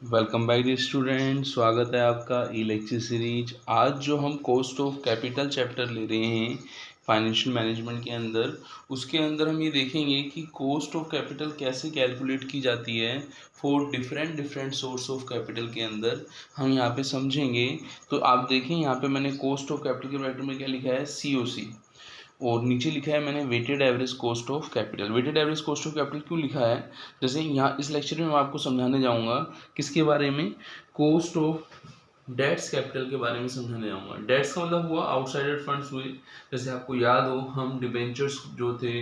Welcome back dear student. स्वागत है आपका ई लेक्चर सीरीज। आज जो हम कॉस्ट ऑफ कैपिटल चैप्टर ले रहे हैं फाइनेंशियल मैनेजमेंट के अंदर, उसके अंदर हम ये देखेंगे कि कॉस्ट ऑफ कैपिटल कैसे कैलकुलेट की जाती है for different source of capital के अंदर हम यहाँ पे समझेंगे। तो आप देखें यहाँ पे मैंने कॉस्ट ऑफ कैपिटल के ब्रैकेट में क्या लिखा है, COC, और नीचे लिखा है मैंने weighted average cost of capital. Weighted average cost of capital क्यों लिखा है, जैसे यहाँ इस लेक्चर में मैं आपको समझाने जाऊँगा किसके बारे में, कॉस्ट ऑफ डेट्स कैपिटल के बारे में समझाने जाऊँगा। डेट्स का मतलब हुआ आउटसाइडेड फंड्स हुए, जैसे आपको याद हो हम डिबेंचर्स जो थे,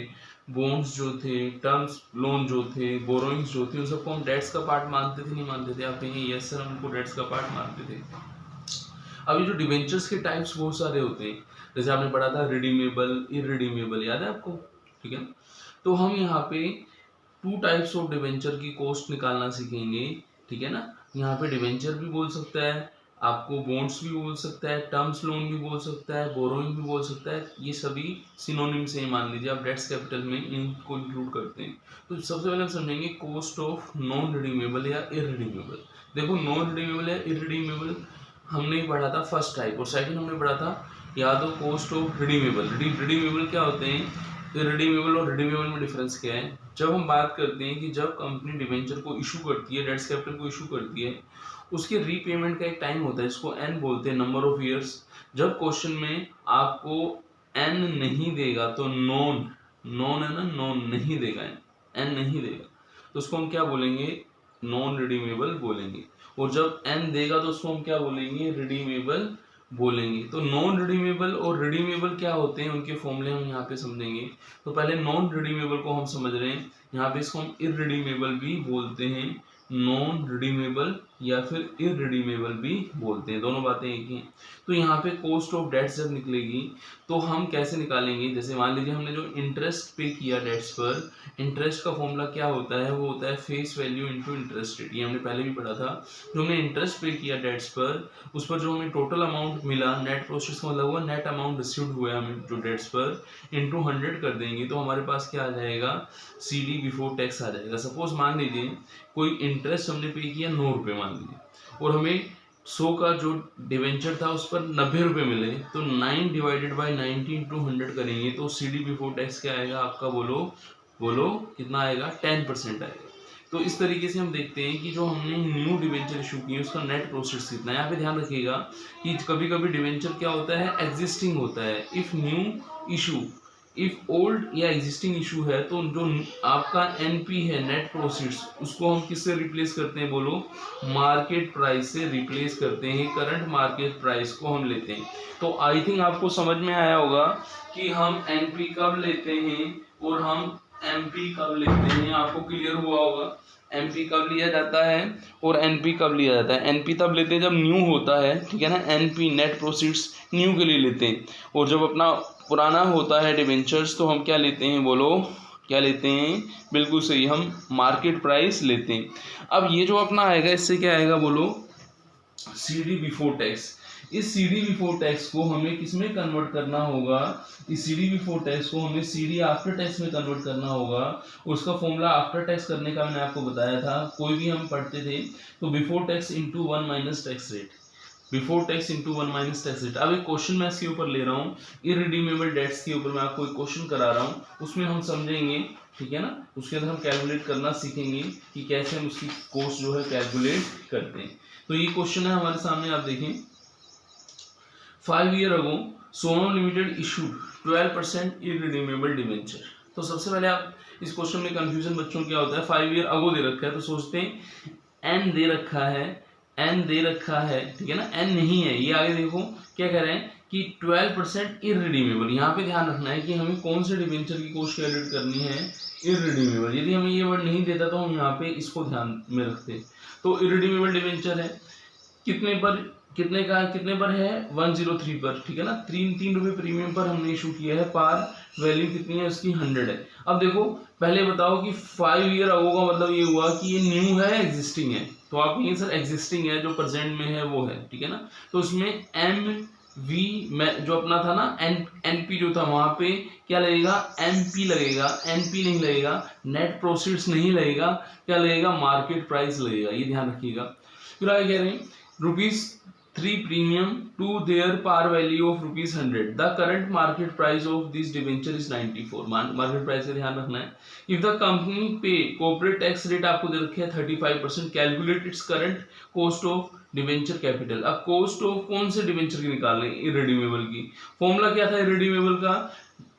बॉन्ड्स जो थे, टर्म्स लोन जो थे, बोरोइंग्स जो थे, उन सबको हम डेट्स का पार्ट मानते थे नहीं मानते थे। आप कहेंगे यस सर हम उनको डेट्स का पार्ट मानते थे। अब ये जो डिवेंचर्स के टाइप्स बहुत सारे होते हैं, जैसे आपने पढ़ा था रिडीमेबल इररिडीमेबल, याद है आपको, ठीक है। तो हम यहाँ पे टू टाइप्स ऑफ डिवेंचर की कॉस्ट निकालना सीखेंगे, ठीक है ना। यहाँ पे डिवेंचर भी बोल सकता है, आपको बॉन्ड्स भी बोल सकता है, टर्म्स लोन भी बोल सकता है, बोरोइंग भी बोल सकता है, ये सभी सिनोनिम से ही मान लीजिए आप डेट्स कैपिटल में इनको इंक्लूड करते हैं। तो सबसे पहले हम समझेंगे कॉस्ट ऑफ नॉन रिडीमेबल या इररिडीमेबल। देखो नॉन रिडीमेबल या इररिडीमेबल हमने पढ़ा था फर्स्ट टाइप, और सेकंड हमने पढ़ा था या तो कॉस्ट ऑफ रिडीमेबल। रिडीमेबल क्या होते हैं, रिडीमेबल और रिडीमेबल में डिफरेंस क्या है। जब हम बात करते हैं कि जब कंपनी डिवेंचर को इशू करती है, डेट्स कैपिटल को इशू करती है, उसके रीपेमेंट का एक टाइम होता है जिसको एन बोलते हैं, नंबर ऑफ ईयर्स। जब क्वेश्चन में आपको एन नहीं देगा तो नॉन नॉन है ना, नॉन नहीं देगा, एन नहीं देगा तो उसको हम क्या बोलेंगे, नॉन रिडीमेबल बोलेंगे। और जब एन देगा तो उसको हम क्या बोलेंगे, रिडीमेबल बोलेंगे। तो नॉन रिडीमेबल और रिडीमेबल क्या होते हैं, उनके फॉर्मूले हम यहाँ पे समझेंगे। तो पहले नॉन रिडीमेबल को हम समझ रहे हैं, यहाँ पे इसको हम इररिडीमेबल भी बोलते हैं, नॉन रिडीमेबल या फिर इररिडीमेबल भी बोलते हैं, दोनों बातें एक ही हैं। तो यहाँ पे कॉस्ट ऑफ डेट्स जब निकलेगी तो हम कैसे निकालेंगे, जैसे मान लीजिए हमने जो इंटरेस्ट पे किया डेट्स पर, इंटरेस्ट का फॉर्मूला क्या होता है, वो होता है face value into interest rate. ये हमने पहले भी पढ़ा था। जो हमने इंटरेस्ट पे किया डेट्स पर, उस पर जो हमें टोटल अमाउंट मिला, नेट प्रोसेस का मतलब हुआ नेट अमाउंट रिसीव्ड हुआ हमें जो डेट्स पर, इनटू 100 कर देंगे तो हमारे पास क्या आ जाएगा, CD बिफोर टैक्स आ जाएगा। सपोज मान लीजिए कोई इंटरेस्ट हमने पे किया 9 रुपये मान लीजिए, और हमें 100 का जो डिवेंचर था उस पर 90 रुपये मिले, तो 9 डिवाइडेड बाई 90 इंटू 100 करेंगे तो CD बिफोर टैक्स क्या आएगा आपका, बोलो बोलो कितना आएगा, 10% आएगा। तो इस तरीके से हम देखते हैं कि जो हमने न्यू डिवेंचर इशू किए उसका नेट प्रोसेस कितना है। यहाँ पे ध्यान रखिएगा कि कभी कभी डिवेंचर क्या होता है, एग्जिस्टिंग होता है। If new issue, if old या एग्जिस्टिंग इशू है तो जो आपका NP है, नेट प्रोसीड्स, उसको हम किससे रिप्लेस करते हैं, बोलो मार्केट प्राइस से रिप्लेस करते हैं, करंट मार्केट प्राइस को हम लेते हैं। तो आई थिंक आपको समझ में आया होगा कि हम NP कब लेते हैं और हम MP कब लेते हैं, आपको क्लियर हुआ होगा। MP कब लिया जाता है और NP कब लिया जाता है। NP तब लेते हैं जब न्यू होता है, ठीक है ना, NP नेट प्रोसीड्स न्यू के लिए लेते हैं, और जब अपना पुराना होता है डिवेंचर्स तो हम क्या लेते हैं, बोलो क्या लेते हैं, बिल्कुल सही, हम मार्केट प्राइस लेते हैं। अब ये जो अपना आएगा इससे क्या आएगा, बोलो CD बिफोर टैक्स। इस CD बिफोर टैक्स को हमें किस में कन्वर्ट करना होगा, इस CD बिफोर टैक्स को हमें CD आफ्टर टैक्स में कन्वर्ट करना होगा। उसका फॉर्मूला आफ्टर टैक्स करने का मैंने आपको बताया था, कोई भी हम पढ़ते थे तो before tax into 1 minus tax rate, before tax into 1 minus tax rate. अब एक क्वेश्चन मैं इसके ऊपर ले रहा हूँ, इररिडीमेबल डेट्स के ऊपर मैं आपको एक क्वेश्चन करा रहा हूँ, उसमें हम समझेंगे, ठीक है ना, उसके अंदर हम कैलकुलेट करना सीखेंगे कि कैसे हम उसकी कॉस्ट जो है कैलकुलेट करते हैं। तो ये क्वेश्चन है हमारे सामने, आप देखें, 5 years ago Sonam limited issued 12% irredeemable debenture. तो सबसे पहले आप इस क्वेश्चन में कंफ्यूजन बच्चों क्या होता है, 5 years ago दे रखा है तो सोचते हैं एन दे रखा है, एन दे रखा है, ठीक है ना, एन नहीं है। ये आगे देखो क्या कह रहे हैं कि 12% इररिडीमेबल। यहाँ पे ध्यान रखना है कि हमें कौन से डिवेंचर की कॉस्ट कैलकुलेट करनी है, इररिडीमेबल। यदि हमें ये वर्ड नहीं देता तो हम यहाँ पे इसको ध्यान में रखते। तो इररिडीमेबल डिवेंचर है, कितने पर, कितने का, कितने पर है, 103 पर, ठीक है ना, 3 रुपये प्रीमियम पर हमने इशू किया है, पार वैल्यू कितनी है उसकी, 100 है। अब देखो पहले बताओ कि 5 years ago का मतलब ये हुआ कि ये न्यू है एग्जिस्टिंग है, तो आप कहेंगे सर एग्जिस्टिंग है जो प्रेजेंट में है वो है, ठीक है ना। तो उसमें वी में जो अपना था ना एनपी जो था वहां पे क्या लगेगा, एमपी लगेगा, एनपी नहीं लगेगा, नेट प्रोसीड्स नहीं लगेगा, क्या लगेगा, मार्केट प्राइस लगेगा, ये ध्यान रखिएगा। फिर आगे कह रहे हैं ₹3 premium to their par value of ₹100, the current market price of this debenture is 94। Market price का ध्यान रखना है। इफ द कंपनी पे कॉर्पोरेट टैक्स रेट आपको दे रखे हैं 35%, calculate its current cost of debenture capital. अब कॉस्ट ऑफ कौन से डिवेंचर की निकाल रहे हैं, इररिडीमेबल की। फॉर्मूला क्या था इररिडीमेबल का,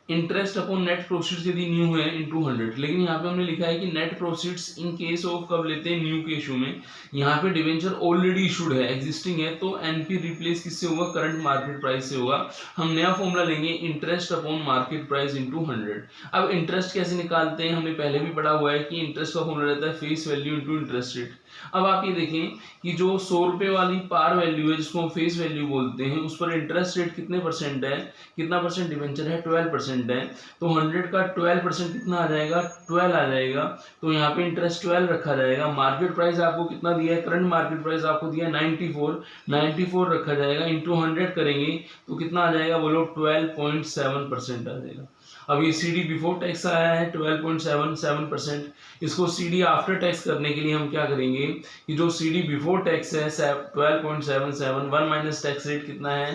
इंटरेस्ट अपॉन नेट प्रोसीड्स यदि न्यू है इनटू 100, लेकिन यहाँ पे हमने लिखा है कि net proceeds in case of कब लेते हैं, न्यू के इशू में। यहाँ पे डिवेंचर ऑलरेडी इशूड है, एग्जिस्टिंग है, तो एनपी रिप्लेस किससे होगा, करंट मार्केट प्राइस से होगा। हम नया फॉर्मूला लेंगे interest upon market price into 100। अब इंटरेस्ट कैसे निकालते हैं, हमने पहले भी पढ़ा हुआ है कि इंटरेस्ट का फॉर्मूला रहता है face value into interest rate. अब आप ये देखें कि जो 100 रुपए वाली पार वैल्यू है जिसको हम फेस वैल्यू बोलते हैं, उस पर इंटरेस्ट रेट कितने परसेंट है, कितना परसेंट डिवेंचर है, 12% है। तो 100 का 12% कितना आ जाएगा, 12 आ जाएगा। तो यहाँ पे इंटरेस्ट 12 रखा जाएगा। मार्केट प्राइस आपको कितना दिया है, करंट मार्केट प्राइस आपको दिया है 94 रखा जाएगा, इंटू 100 करेंगे तो कितना आ जाएगा, बोलो 12.7% आ जाएगा। अब ये सीडी बिफोर टैक्स आया है 12.77%, इसको सीडी आफ्टर टैक्स करने के लिए हम क्या करेंगे कि जो सीडी बिफोर टैक्स है 12.77, 1 माइनस टैक्स रेट कितना है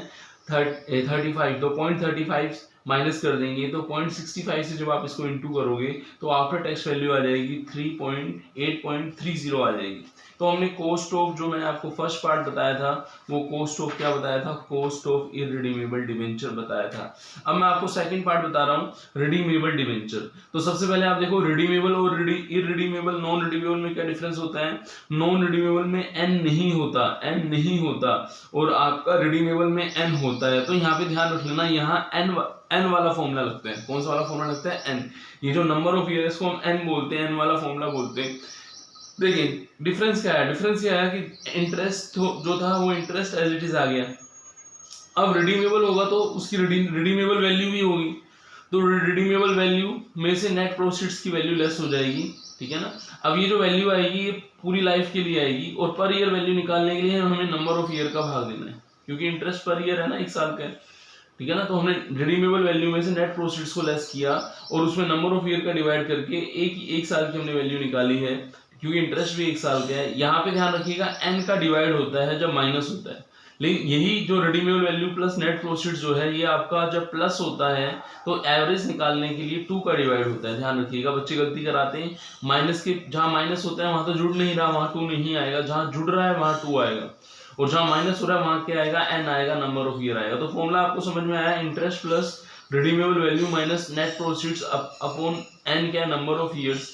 35, तो 0.35 माइनस कर देंगे, तो 0.65 से जब आप इसको इंटू करोगे तो आफ्टर टैक्स वैल्यू आ जाएगी 8.30 आ जाएगी। तो हमने कॉस्ट ऑफ, जो मैंने आपको फर्स्ट पार्ट बताया था वो कॉस्ट ऑफ क्या बताया था, कॉस्ट ऑफ इररिडीमेबल डिवेंचर बताया था। अब मैं आपको सेकंड पार्ट बता रहा हूँ, रिडीमेबल डिवेंचर। तो सबसे पहले आप देखो रिडीमेबल और इररिडीमेबल, नॉन रिडीमेबल में क्या डिफरेंस होता है। नॉन रिडीमेबल में एन नहीं होता और आपका रिडीमेबल में एन होता है। तो यहाँ पे ध्यान रख लेना, यहाँ एन वाला फॉर्मूला लगता है। कौन सा वाला फॉर्मूला लगता है, एन। ये जो नंबर ऑफ ईयर इसको हम एन बोलते हैं, एन वाला फॉर्मूला बोलते हैं। देखिए डिफरेंस क्या है, डिफरेंस ये है कि इंटरेस्ट जो था वो इंटरेस्ट एज इट इज आ गया। अब रिडीमेबल होगा तो उसकी रिडीमेबल वैल्यू भी होगी, तो रिडीमेबल वैल्यू में से नेट प्रोसीड्स की वैल्यू लेस हो जाएगी, ठीक है ना। अब ये जो वैल्यू आएगी ये पूरी लाइफ के लिए आएगी, और पर ईयर वैल्यू निकालने के लिए हमें नंबर ऑफ ईयर का भाग देना है, क्योंकि इंटरेस्ट पर ईयर है ना, 1 साल का है, ठीक है ना। तो हमने रिडीमेबल वैल्यू में से नेट प्रोसीड्स को लेस किया और उसमें नंबर ऑफ ईयर का डिवाइड करके एक साल की हमने वैल्यू निकाली है, क्योंकि इंटरेस्ट भी 1 साल का है। यहाँ पे ध्यान रखिएगा एन का डिवाइड होता है जब माइनस होता है, लेकिन यही जो redeemable value plus net proceeds जो है ये आपका जब प्लस होता है तो एवरेज निकालने के लिए 2 का डिवाइड होता है। ध्यान रखिएगा, बच्चे गलती कराते हैं, माइनस के जहाँ माइनस होता है वहां तो जुड़ नहीं रहा, वहां 2 नहीं आएगा, जहां जुड़ रहा है वहां 2 आएगा, और जहां माइनस हो रहा है वहां क्या आएगा, एन आएगा, नंबर ऑफ ईयर आएगा। तो फॉर्मूला आपको समझ में आया, interest plus redeemable value minus net proceeds upon N क्या है, नंबर ऑफ ईयर्स,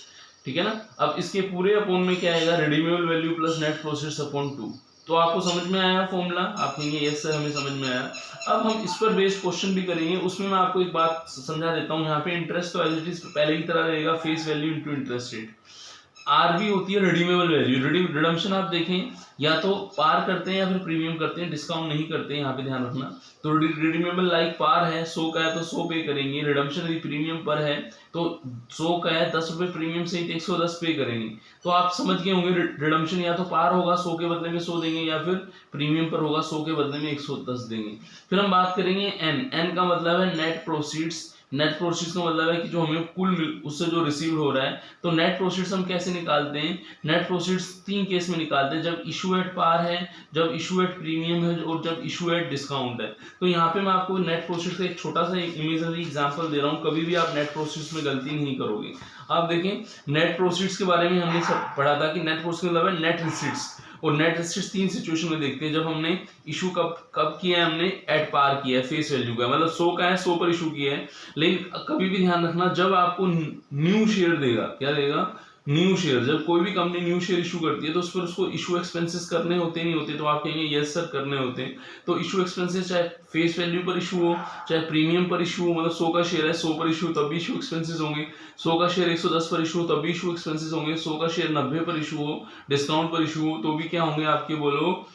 ठीक है ना। अब इसके पूरे अपॉन में क्या आएगा, redeemable value plus net proceeds upon 2। तो आपको समझ में आया फॉर्मूला, आप कहेंगे यस सर हमें समझ में आया। अब हम इस पर बेस्ड क्वेश्चन भी करेंगे, उसमें मैं आपको एक बात समझा देता हूँ। यहाँ पे इंटरेस्ट तो एज इट इज पहले की तरह रहेगा, face value into interest rate. RV होती है रिडीमेबल वैल्यू। रिडम्पशन आप देखें या तो पार करते हैं या फिर प्रीमियम करते हैं, डिस्काउंट नहीं करते हैं, यहाँ पे ध्यान रखना। तो रिडीमेबल लाइक पार है 100 का है तो 100 पे करेंगे, रिडम्पशन यदि प्रीमियम पर है तो 100 का है 10 रुपए प्रीमियम से ही 110 पे करेंगे। तो आप समझ गए होंगे रिडम्पशन या तो पार होगा 100 के बदले में 100 देंगे, या फिर प्रीमियम पर होगा 100 के बदले में 110 देंगे। फिर हम बात करेंगे एन का मतलब है नेट प्रोसीड्स। नेट प्रोसीड्स का मतलब है कि जो हमें कुल उससे जो रिसीव हो रहा है। तो नेट प्रोसीड्स हम कैसे निकालते हैं, नेट प्रोसीड्स 3 केस में निकालते हैं, जब इशू एट पार है, जब इशू एट प्रीमियम है और जब इशू एट डिस्काउंट है। तो यहाँ पे मैं आपको नेट प्रोसीड्स का एक छोटा सा इमेजिनरी एग्जांपल दे रहा हूँ, कभी भी आप नेट प्रोसीड्स में गलती नहीं करोगे। आप देखें नेट प्रोसीड्स के बारे में हमने सब पढ़ा था कि नेट प्रोसीड्स मतलब है नेट रिसीट्स, और नेट रिसीट्स 3 सिचुएशन में देखते हैं, जब हमने इशू कब किया है, हमने एट पार किया है, फेस वैल्यू का मतलब 100 का है 100 पर इशू किया है। लेकिन कभी भी ध्यान रखना जब आपको न्यू शेयर देगा, क्या देगा, न्यू शेयर। जब कोई भी कंपनी न्यू शेयर इशू करती है तो उस पर उसको इशू एक्सपेंसेस करने होते नहीं होते, तो आप कहेंगे यस सर करने होते हैं। तो इशू एक्सपेंसेस चाहे फेस वैल्यू पर इशू हो चाहे प्रीमियम पर इशू हो, मतलब 100 का शेयर है 100 पर इशू तब भी इशू एक्सपेंसेस होंगे, 100 का शेयर 110 पर इशू तब भी इशू एक्सपेंसेस होंगे, 100 का शेयर 90 पर इशू हो, डिस्काउंट पर इशू हो तो भी क्या होंगे आपके, बोलो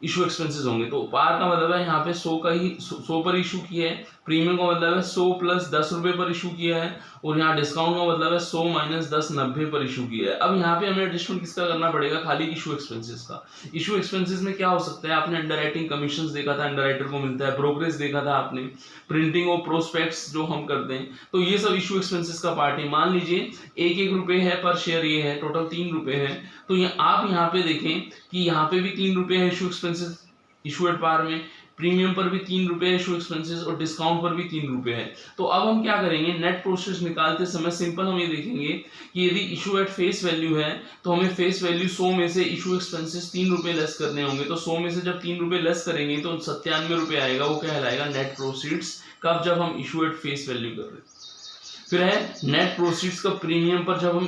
इशू एक्सपेंसेस होंगे। तो पार का मतलब है यहाँ पे 100 का ही 100 पर इशू किया है, प्रीमियम का मतलब है 100 प्लस 10 रुपए पर इशू किया है, और यहाँ डिस्काउंट का मतलब है 100 माइनस 10 90 पर इशू किया है। अब यहाँ पे हमें एडजस्टमेंट किसका करना पड़ेगा, खाली इशू एक्सपेंसेस का। इशू एक्सपेंसेस में क्या हो सकता है, आपने अंडर राइटिंग कमीशन देखा था, अंडर राइटर को मिलता है, ब्रोकरेज देखा था आपने, प्रिंटिंग और प्रोस्पेक्ट्स जो हम करते हैं, तो ये सब इशू एक्सपेंसेस का पार्ट है। मान लीजिए 1 रुपए है पर शेयर, ये है टोटल 3 रुपए है, तो आप यहाँ पे देखें कि यहाँ पे भी 3 रुपए है issue expenses issue at par में, प्रीमियम पर भी 3 रुपए है इशू एक्सपेंसेस, और डिस्काउंट पर भी 3 रुपए है। तो अब हम क्या करेंगे, नेट प्रोसेस निकालते समय सिंपल हम ये देखेंगे कि यदि इशू एट फेस वैल्यू है तो हमें फेस वैल्यू 100 में से इशू एक्सपेंसेस 3 रुपए लेस करने होंगे। तो 100 में से जब 3 रुपए लेस करेंगे तो 97 रुपए आएगा, वो कहलाएगा नेट प्रोसीड्स। कब, जब हम इशू एट फेस वैल्यू कर रहे हैं। फिर है नेट प्रोसीड्स का प्रीमियम पर, जब हम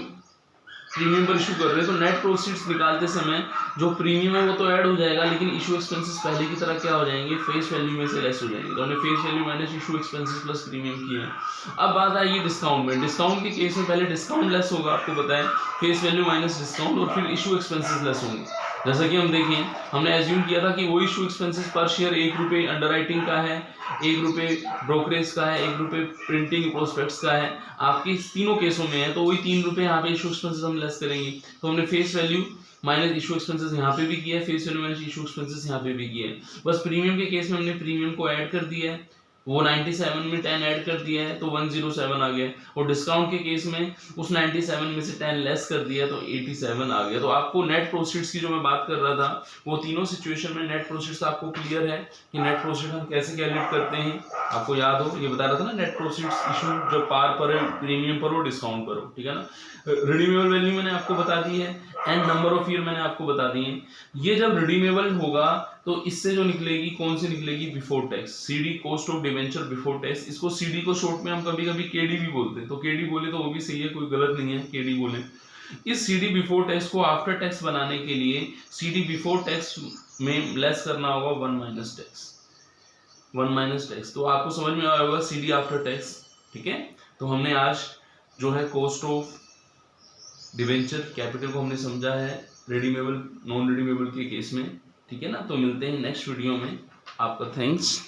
प्रीमियम पर इशू कर रहे हैं तो नेट प्रोसीड्स निकालते समय जो प्रीमियम है वो तो ऐड हो जाएगा, लेकिन इशू एक्सपेंसेस पहले की तरह क्या हो जाएंगे, फेस वैल्यू में से लेस हो जाएंगे। तो हमने face value minus issue expenses plus premium किया है। अब बात आई डिस्काउंट में। डिस्काउंट के केस में पहले डिस्काउंट लेस होगा, आपको पता है, फेस वैल्यू माइनस डिस्काउंट, और फिर इशू एक्सपेंसेस लेस होंगे। जैसा कि हम देखें, हमने एज्यूम किया था कि वो इशू एक्सपेंसेस पर शेयर 1 रुपये अंडर राइटिंग का है, 1 रुपये ब्रोकरेज का है, 1 रुपये प्रिंटिंग प्रोस्पेक्ट्स का है, आपके तीनों केसों में है, तो वही 3 रुपये यहाँ पे इशू एक्सपेंसेस हम लेस करेंगे। तो हमने face value minus issue expenses यहाँ पे भी किया है, face value minus issue expenses यहाँ पे भी किया है। बस प्रीमियम के केस में हमने प्रीमियम को ऐड कर दिया है, वो 97 में 10 ऐड कर दिया है तो 107 आ गया, और डिस्काउंट के केस में उस 97 में से 10 लेस कर दिया तो 87 आ गया। तो आपको नेट प्रोसीड्स की जो मैं बात कर रहा था, वो तीनों सिचुएशन में नेट प्रोसीड्स आपको क्लियर है कि नेट प्रोसीड हम कैसे कैलकुलेट करते हैं। आपको याद हो, ये बता रहा था ना, नेट प्रोसीड्स इशू जब पार पर है, प्रीमियम पर हो, डिस्काउंट पर हो, ठीक है ना। रिडीमेबल वैल्यू मैंने आपको बता दी है, एंड नंबर ऑफ ईयर मैंने आपको बता दी है। ये जब रिडीमेबल होगा तो इससे जो निकलेगी, कौन सी निकलेगी, before tax, CD, cost of debenture before tax. इसको सीडी को शॉर्ट में हम कभी कभी केडी भी बोलते हैं, तो केडी बोले तो वो भी सही है, कोई गलत नहीं है, केडी बोले। इस सीडी बिफोर टैक्स को आफ्टर टैक्स बनाने के लिए सीडी बिफोर टैक्स में लेस करना होगा 1 माइनस टैक्स, 1 माइनस टैक्स। तो आपको समझ में आया होगा सीडी आफ्टर टैक्स, ठीक है। तो हमने आज जो है कॉस्ट ऑफ डिवेंचर कैपिटल को हमने समझा है रिडीमेबल नॉन रिडीमेबल के केस में, ठीक है ना। तो मिलते हैं नेक्स्ट वीडियो में, आपका थैंक्स।